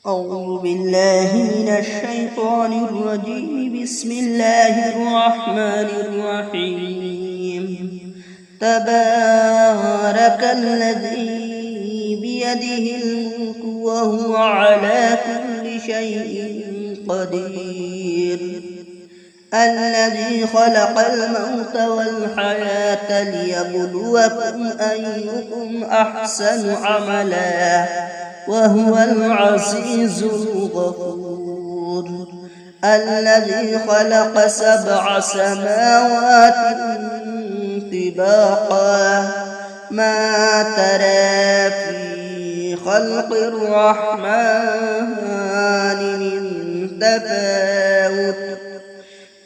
أعوذ بالله من الشيطان الرجيم. بسم الله الرحمن الرحيم. تبارك الذي بيده الملك وهو على كل شيء قدير، الذي خلق الموت والحياة ليبلوكم أيكم أحسن عملا وهو العزيز الغفور، الذي خلق 7 سماوات طباقا ما ترى في خلق الرحمن من تفاوت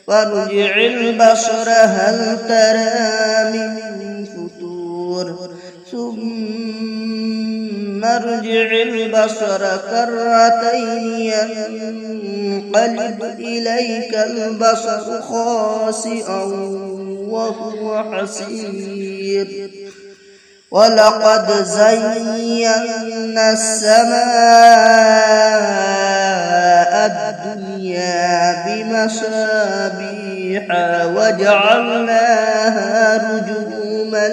فارجع البصر هل ترى من فتور ثم ارجع البصر كرتين ينقلب إليك البصر خاسئا وهو حسير، ولقد زينا السماء الدنيا بمصابيح وجعلناها رجوما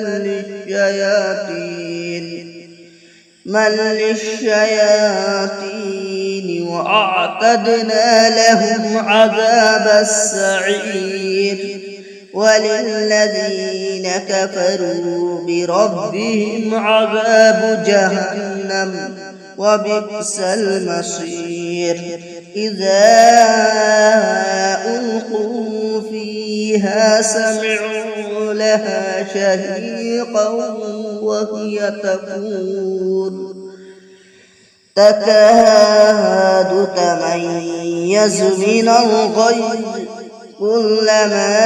للشياطين وأعتدنا لهم عذاب السعير، وللذين كفروا بربهم عذاب جهنم وبئس المصير. إذا ألقوا فيها سمعوا لها شهيقا وهي تكاد تميز من الغيظ، كلما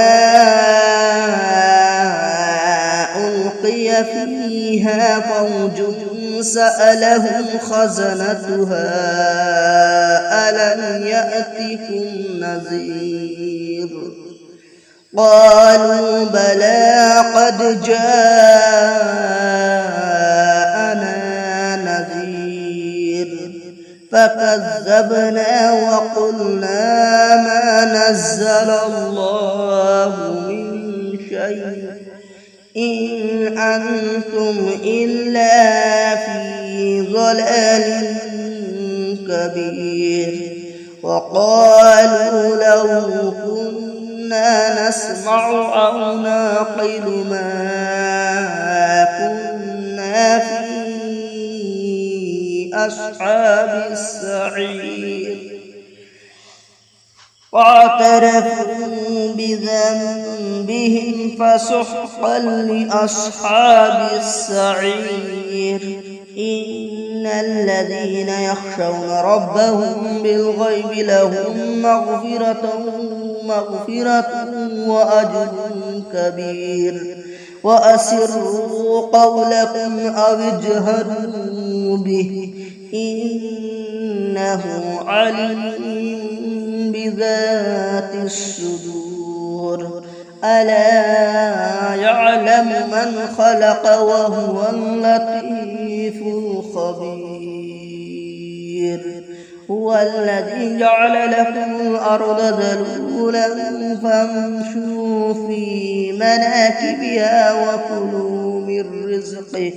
ألقي فيها فوج سألهم خزنتها ألم يأتكم نذير، قالوا بلى قد جاءنا نذير فكذبنا وقلنا ما نزل الله من شيء إن أنتم إلا في ضلال كبير، وقالوا لو كنا نسمع أو نعقل ما كنا في أصحاب السعير، واعترفوا بذنبهم فسحقا لأصحاب السعير. إن الذين يخشون ربهم بالغيب لهم مغفرة وأجر كبير، وأسروا قولكم أو اجهروا به إنه عليم بذات الصدور. ألا يعلم من خلق وهو اللطيف الخبير. هو الذي جعل لكم الأرض ذلولا فامشوا في مناكبها وكلوا من رزقه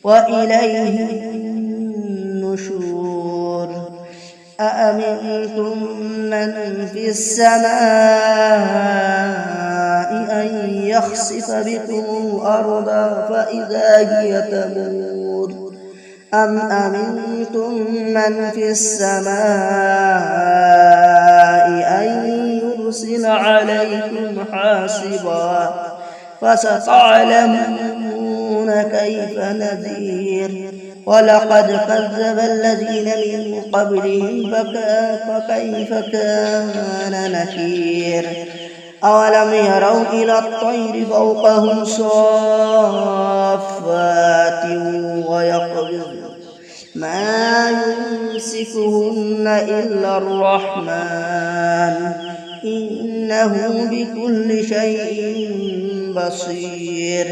وإليه النشور. أأمنتم من في السماء أن يخسف بكم الأرض فإذا هي تمور، أم أمنتم من في السماء أن يرسل عليكم حاصبا فستعلمون كيف نذير. ولقد كذب الذين من قبلهم فكيف كان نكير. أولم يروا إلى الطير فوقهم صافات ويقبضن ما يمسكهن إلا الرحمن إنه بكل شيء بصير.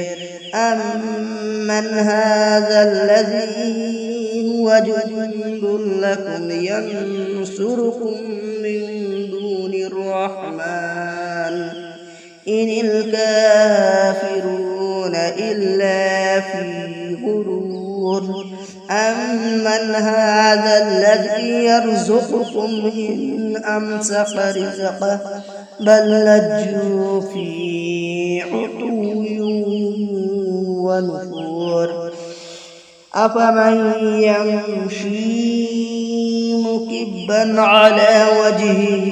أمن هذا الذي هو جند لكم ينصركم من دون الرحمن إن الكافرون إلا في غرور أمن هذا الذي يرزقكم إن أمسك رزقه بل لجوا في عتو ونفور أفمن يمشي مكبا على وجهه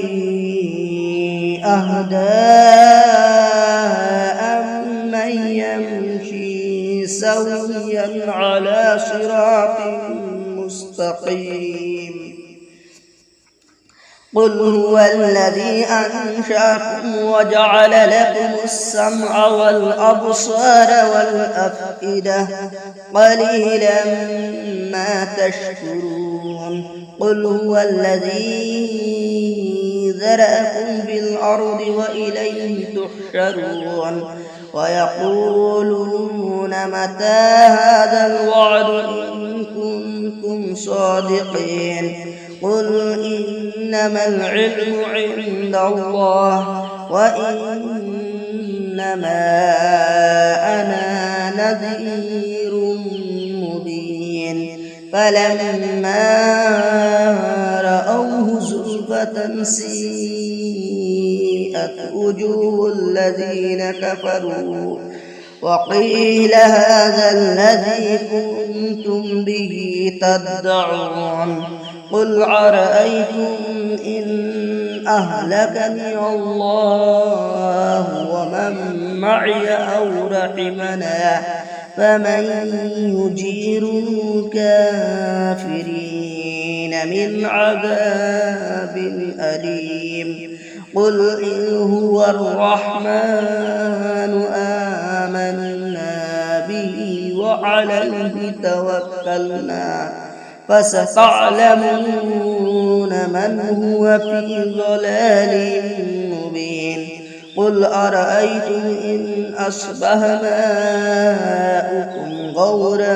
أهدى أمن يمشي سويا على صراط مستقيم قل هو الذي أنشأكم وجعل لكم السمع والأبصار والأفئدة قليلا ما تشكرون قل هو الذي ذرأكم في الأرض وإليه تحشرون ويقولون متى هذا الوعد إن كنتم صادقين قل إنما العلم عند الله وإنما أنا نذير مبين فلما رأوه زلفة سيئت وجوه الذين كفروا وقيل هذا الذي كنتم به تدعون قل أرأيتم إن أهلكني الله ومن معي أو رحمنا فمن يجير الكافرين من عذاب أليم قل إن هو الرحمن آمنا به وعليه توكلنا فستعلمون من هو في ضلال مبين قل أرأيتم إن أصبح ماؤكم غورا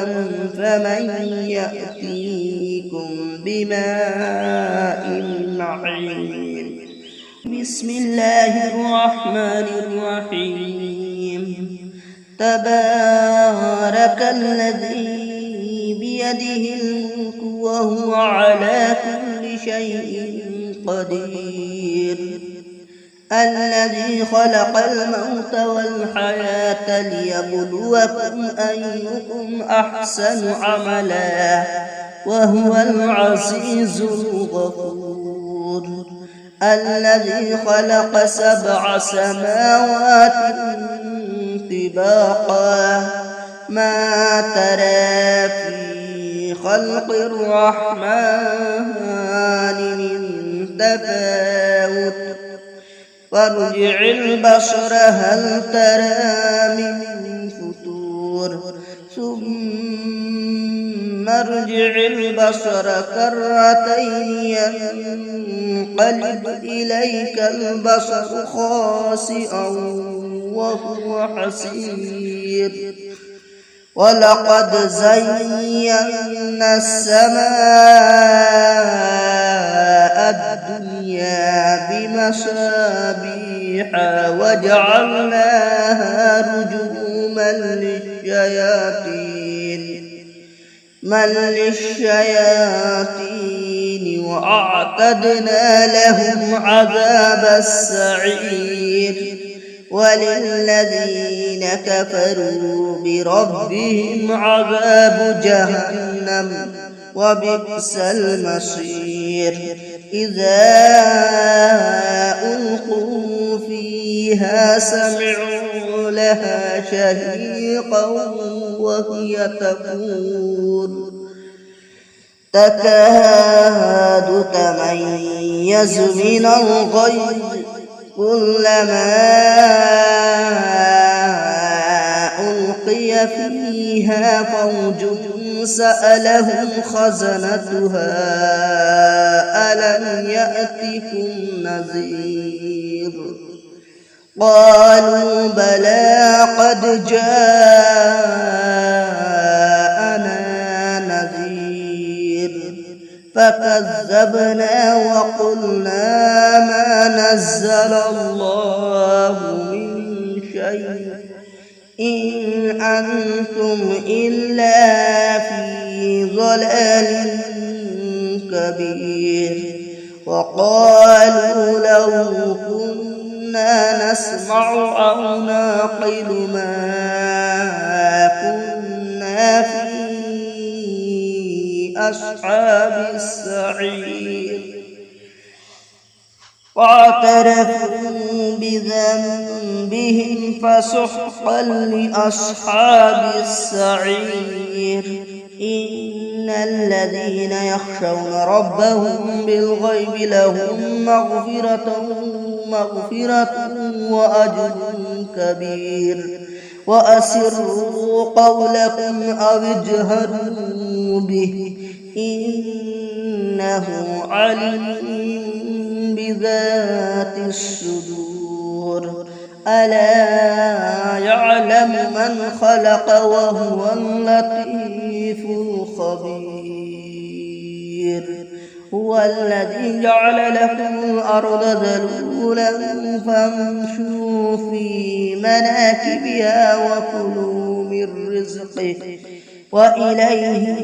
فمن يأتيكم بماء معين بسم الله الرحمن الرحيم تبارك الذي بيده الملك وهو على كل شيء قدير الذي خلق الموت والحياة ليبلوكم أيكم أحسن عملا وهو العزيز الغفور الذي خلق 7 سماوات طباقا ما ترى في خلق الرحمن من تفاوت فارجع البصر هل ترى من فتور ثم ارجع البصر كرتين ينقلب إليك البصر خاسئا وهو حسير ولقد زينا السماء الدنيا بمصابيح وجعلناها رجوما للشياطين وأعتدنا لهم عذاب السعير وللذين كفروا بربهم عذاب جهنم وبئس المصير إذا ألقوا فيها سمعوا لها شهيقا وهي تكاد تميز من الغيظ كلما ألقي فيها فوج سألهم خزنتها ألم يأتكم نذير قالوا بلى قد جاءنا نذير فكذبنا وقلنا ما نزل الله من شيء إن أنتم إلا في ضلال كبير وقالوا لو كنا نسمع أو نعقل ما كنا في أصحاب السعير واعترفوا بذنبهم فسحقا لأصحاب السعير إن الذين يخشون ربهم بالغيب لهم مغفرة وأجر كبير وأسروا قولكم أو اجهروا به إنه عليم بذات الصدور ألا يعلم من خلق وهو اللطيف الخبير هو الذي جعل لكم الأرض ذلولا فامشوا في مناكبها وكلوا من رزقه وإليه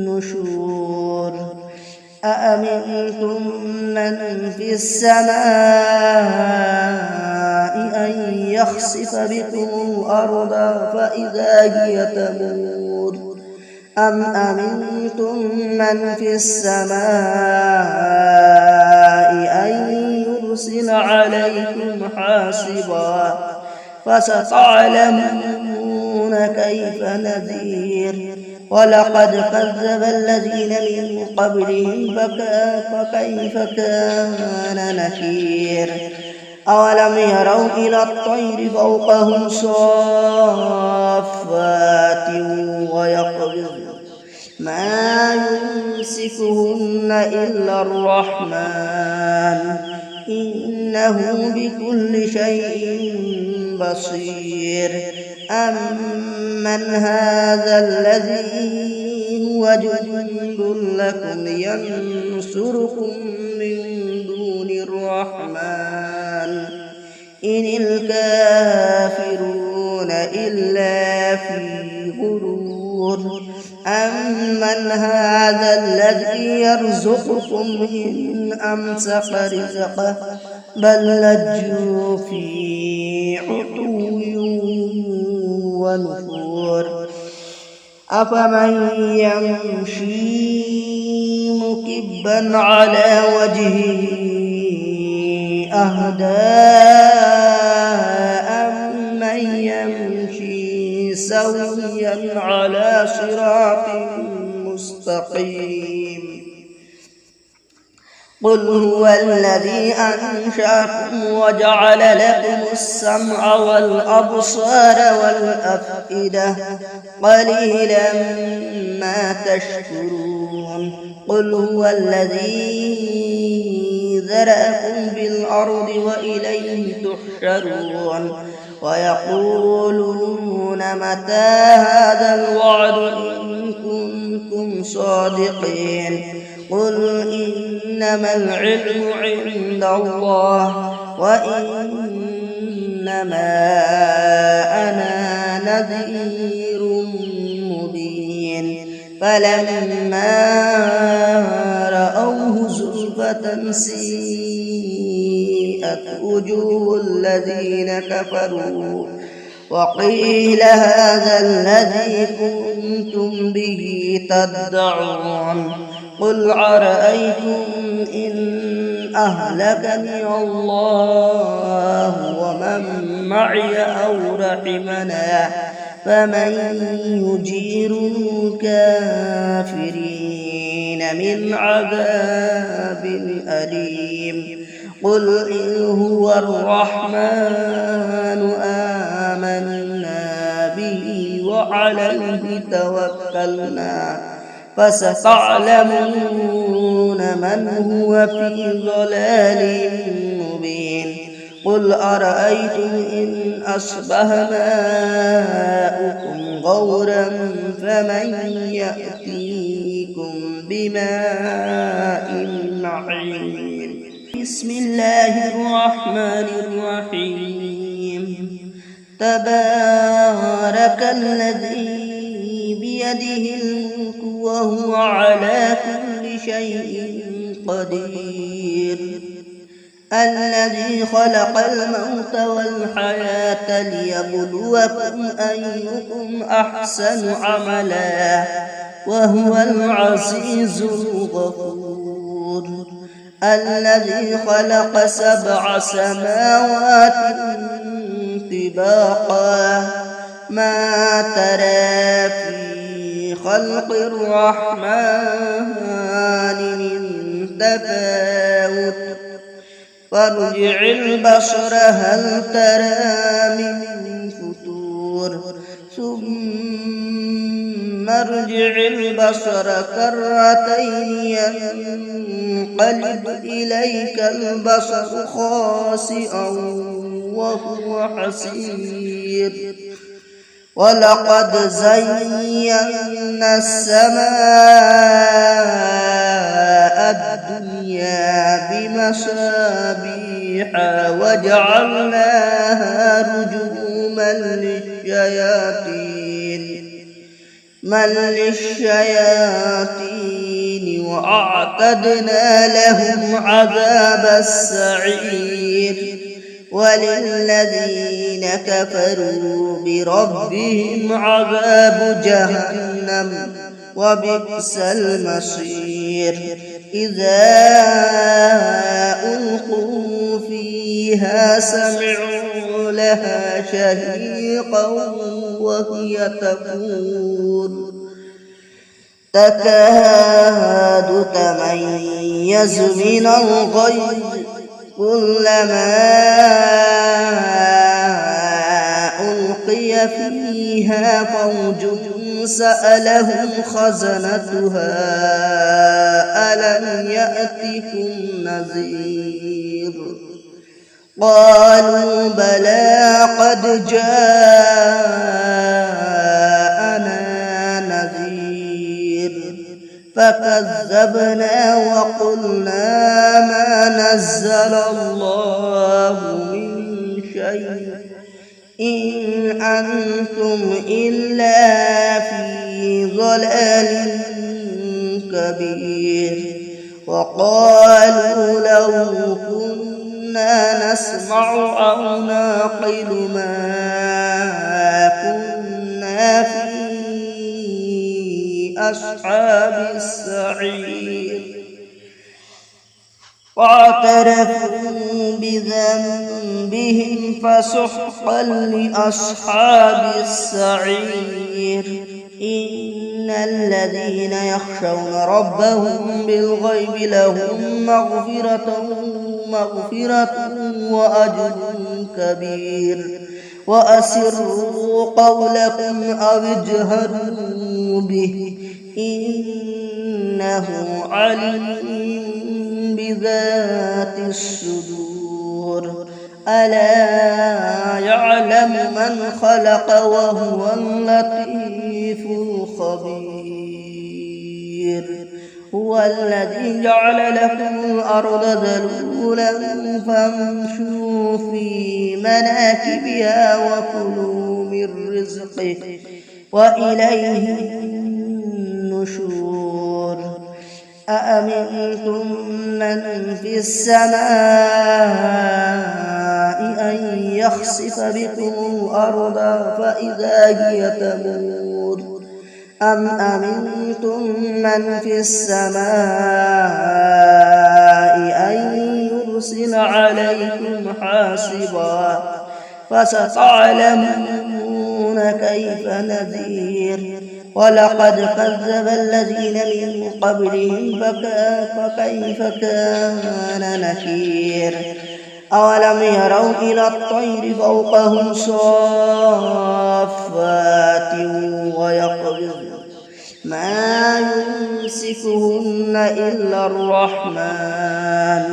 النشور أأمنتم من في السماء أن يخسف بكم الأرض فإذا هي تمور أم أمنتم من في السماء أن يرسل عليكم حاصبا فستعلمون كيف نذير ولقد كذب الذين من قبلهم فكيف كان نكير أولم يروا إلى الطير فوقهم صافات ويقبضن ما يمسكهن إلا الرحمن إنه بكل شيء بصير أمن هذا الذي هو جند لكم ينصركم من دون الرحمن إن الكافرون إلا في غرور أمن هذا الذي يرزقكم إن أمسك رزقه بل لجوا في عتو ونفور أفمن يمشي مكبا على وجهه أهدى أمن يمشي سويا على صراط مستقيم قل هو الذي أنشأكم وجعل لكم السمع والأبصار والأفئدة قليلا ما تشكرون قل هو الذي ذرأكم في الأرض وإليه تحشرون ويقولون متى هذا الوعد إن كنتم صادقين قل إنما العلم عند الله وإنما أنا نذير مبين فلما رأوه زلفة سيئت وجوه الذين كفروا وقيل هذا الذي كنتم به تدعون قل أرأيتم إن أهلكني الله ومن معي أو رحمنا فمن يجير الكافرين من عذاب أليم قل إن هو الرحمن آمنا به وعليه توكلنا فستعلمون من هو في ضلال مبين قل أرأيتم إن أصبح ماؤكم غورا فمن يأتيكم بماء معين. بسم الله الرحمن الرحيم. تبارك الذي بيده الملك وهو على كل شيء قدير. الذي خلق الموت والحياة ليبلوكم أيكم أحسن عملا وهو العزيز الغفور. الذي خلق 7 سماوات طباقا ما ترى في خلق الرحمن من تفاوت فارجع البصر هل ترى من فتور ثم ارجع البصر كرتين ينقلب إليك البصر خاسئا وهو حسير. ولقد زينا السماء الدنيا بمصابيح وجعلناها رجوما للشياطين وأعتدنا لهم عذاب السعير. وللذين كفروا بربهم عذاب جهنم وبئس المصير. إذا ألقوا فيها سمعوا لها شهيقا وهي تكاد تميز من الغيظ كلما ألقي فيها فوج سألهم خزنتها ألم يأتكم نذير. قالوا بلى قد جاءنا نذير فكذبنا وقلنا ما نزل الله من شيء إن أنتم إلا في ضلال كبير. وقالوا لو كنا نسمع أو نعقل ما كنا في أصحاب السعير. واعترفوا بذنبهم فسحقا لأصحاب السعير. إن الذين يخشون ربهم بالغيب لهم مغفرة وأجر كبير. وأسروا قولكم أو اجهروا به إنه عليم بذات الصدور. ألا يعلم من خلق وهو اللطيف الخبير. هو الذي جعل لكم الأرض ذلولا فامشوا في مناكبها وكلوا من رزقه وإليه النشور. أأمنتم من في السماء أن يخسف بكم الأرض فإذا هي تمور أم أمنتم من في السماء أن يرسل عليكم حاصبا فستعلمون كيف نذير. ولقد كذب الذين من قبلهم فكيف كان نكير. أولم يروا إلى الطير فوقهم صافات ويقبضن ما يمسكهن إلا الرحمن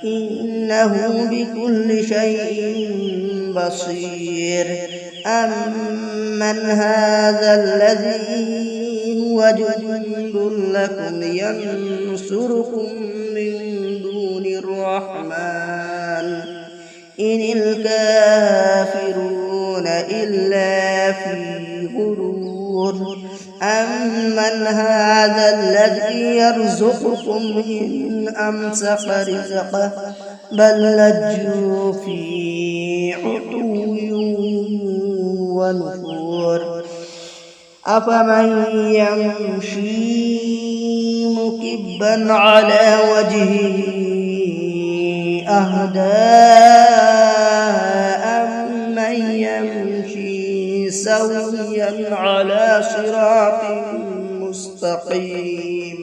إنه بكل شيء بصير. أمن هذا الذي هو جند لكم ينصركم من دون الرحمن إن الكافرون إلا في غرور. أمن هذا الذي يرزقكم إن أمسك رزقه بل لجوا في عتو ونفور. أفمن يمشي مكبا على وجهه أهدى أمن يمشي سويا على صراط مستقيم.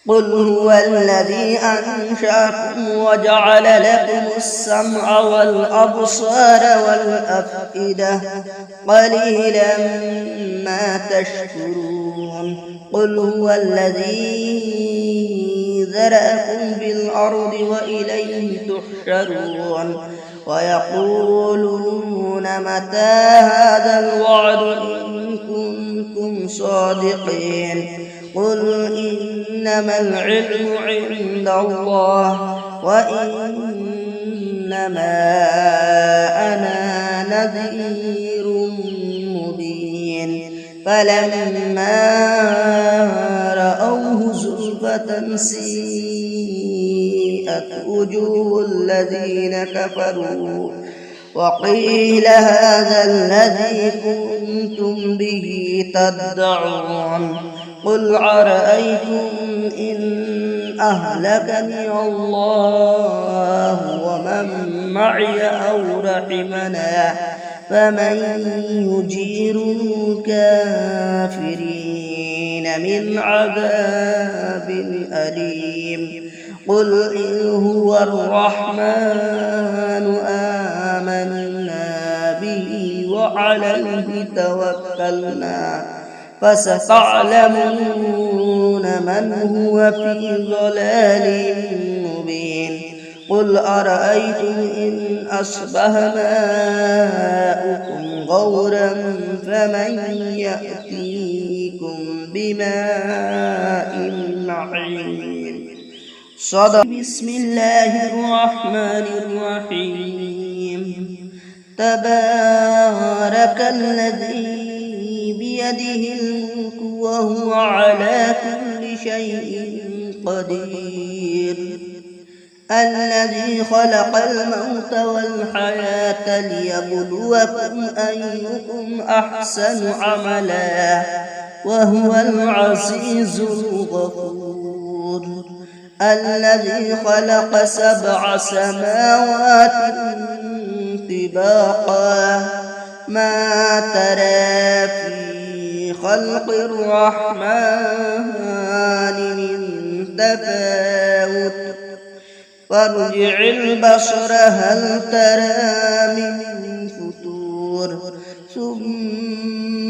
قل هو الذي أنشأكم وجعل لكم السمع والأبصار والأفئدة قليلا ما تشكرون. قل هو الذي ذرأكم في الأرض وإليه تحشرون. ويقولون متى هذا الوعد إن كنتم صادقين. قل إنما العلم عند الله وإنما أنا نذير مبين. فلما رأوه زلفة سيئت وجوه الذين كفروا وقيل هذا الذي كنتم به تدعون. قل أرأيتم إن أهلكني الله ومن معي أو رحمنا فمن يجير الكافرين من عذاب أليم. قل إن هو الرحمن آمنا به وعليه توكلنا فستعلمون من هو في ضلال مبين. قل أرأيتم إن أصبح ماؤكم غورا فمن يأتيكم بماء معين. صدق. بسم الله الرحمن الرحيم. تبارك الذي بيده الملك وهو على كل شيء قدير. الذي خلق الموت والحياة ليبلوكم أيكم أحسن عملا وهو العزيز الغفور. الذي خلق 7 سماوات طباقا ما ترى في خلق الرحمن من تفاوت فارجع البصر هل ترى من فتور ثم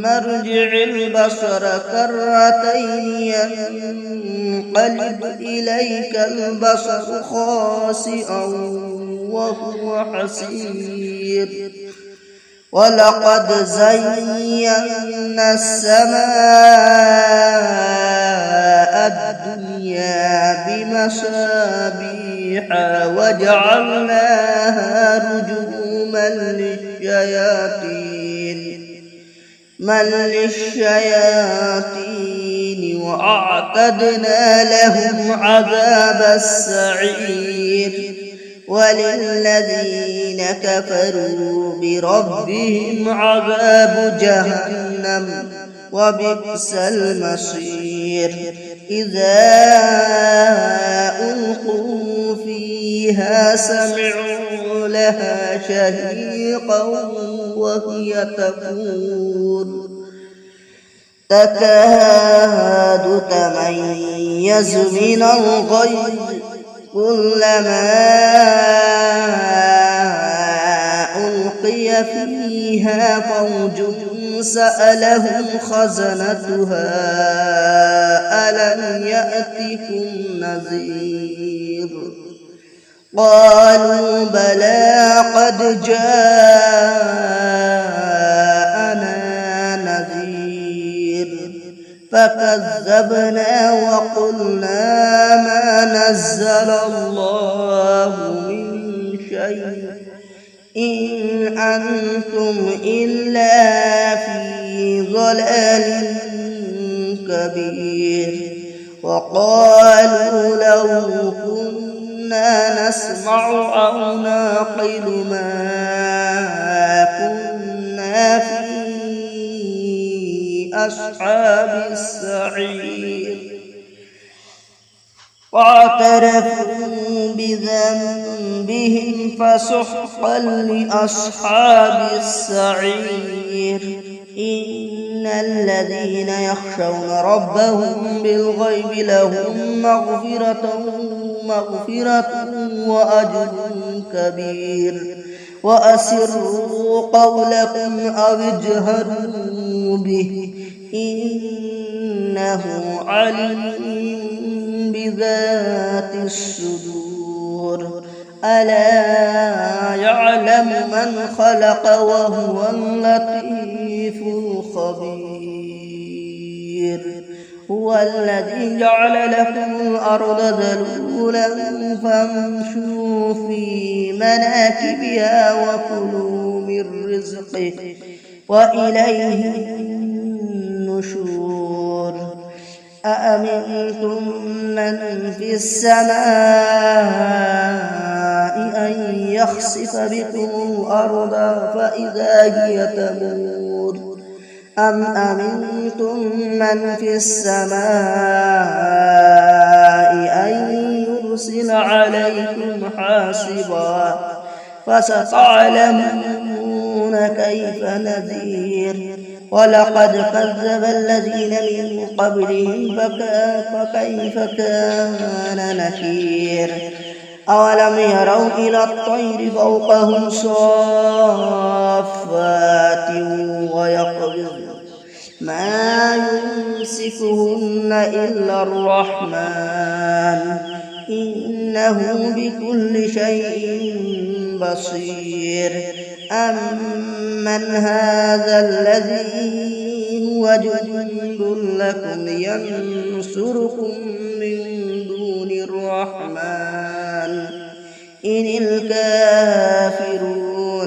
ارجع البصر كرتين ينقلب إليك البصر خاسئا وهو حسير. ولقد زينا السماء الدنيا بمصابيح وجعلناها رجوما للشياطين وأعتدنا لهم عذاب السعير. وللذين كفروا بربهم عذاب جهنم وبئس المصير. إذا ألقوا فيها سمعوا لها شهيقا وهي تكاد تميز من الغيظ كلما ألقي فيها فوج سألهم خزنتها ألم يأتكم نذير قالوا بلى قد جاءنا نذير فكذبنا وقلنا ما نزل الله من شيء إن أنتم إلا في ضلال كبير وقالوا لو كنا نسمع أو نعقل ما كنا في أصحاب السعير واعترفوا بذنبهم فسحقا لأصحاب السعير إن الذين يخشون ربهم بالغيب لهم مغفرة وأجر كبير وأسروا قولكم أو اجهروا به إنه عليم بذات الصدور ألا يعلم من خلق وهو اللطيف الخبير هو الذي جعل لكم الأرض ذلولا فامشوا في مناكبها وكلوا من رزقه وإليه النشور أأمنتم من في السماء أن يخسف بكم الأرض فإذا هي تمور أم أمنتم من في السماء أن يرسل عليكم حاصبا فستعلمون كيف نذير ولقد كذب الذين من قبلهم فكيف كان نكير أولم يروا إلى الطير فوقهم صافات ويقبضن ما يمسكهن إلا الرحمن إنه بكل شيء بصير أمن هذا الذي هو جند لكم ينصركم من دون الرحمن إن الكافرون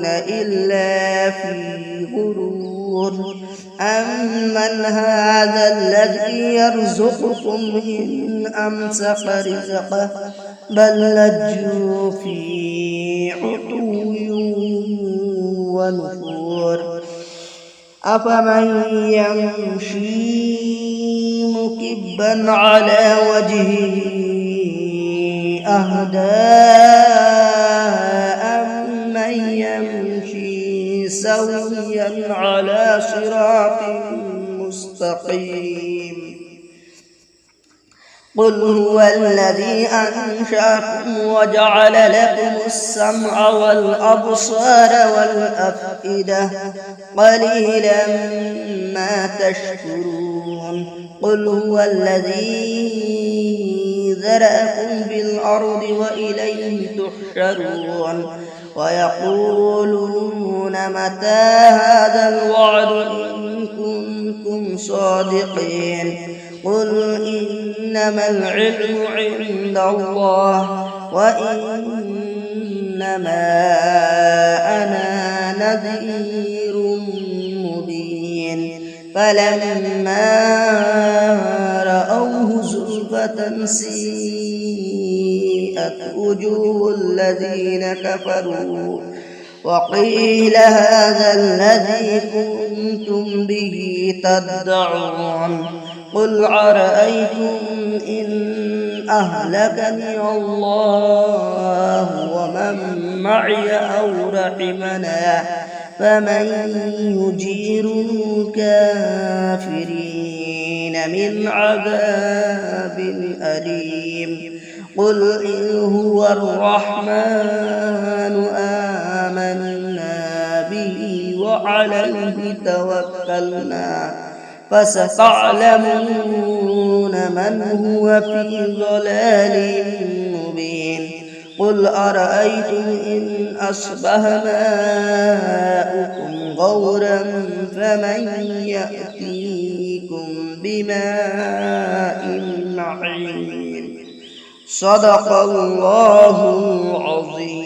إلا في غرور أمن هذا الذي يرزقكم إن أمسك رزقه بل لجوا في عتو ونفور أفمن يمشي مكبا على وجهه أهدى أمن يمشي سويا على صراط مستقيم قل هو الذي أنشأكم وجعل لكم السمع والأبصار والأفئدة قليلا ما تشكرون قل هو الذي ذرأكم في الأرض وإليه تحشرون ويقولون متى هذا الوعد إن كنتم صادقين قل إنما العلم عند الله وإنما أنا نذير مبين فلما رأوه زلفة سيئت وجوه الذين كفروا وقيل هذا الذي كنتم به تدعون قل أرأيتم إن أهلكني الله ومن معي أو رحمنا فمن يجير الكافرين من عذاب أليم قل إن هو الرحمن آمنا به عليه توكلنا فستعلمون من هو في ضلال مبين قل أرأيتم إن أصبح ماؤكم غورا فمن يأتيكم بماء معين صدق الله العظيم.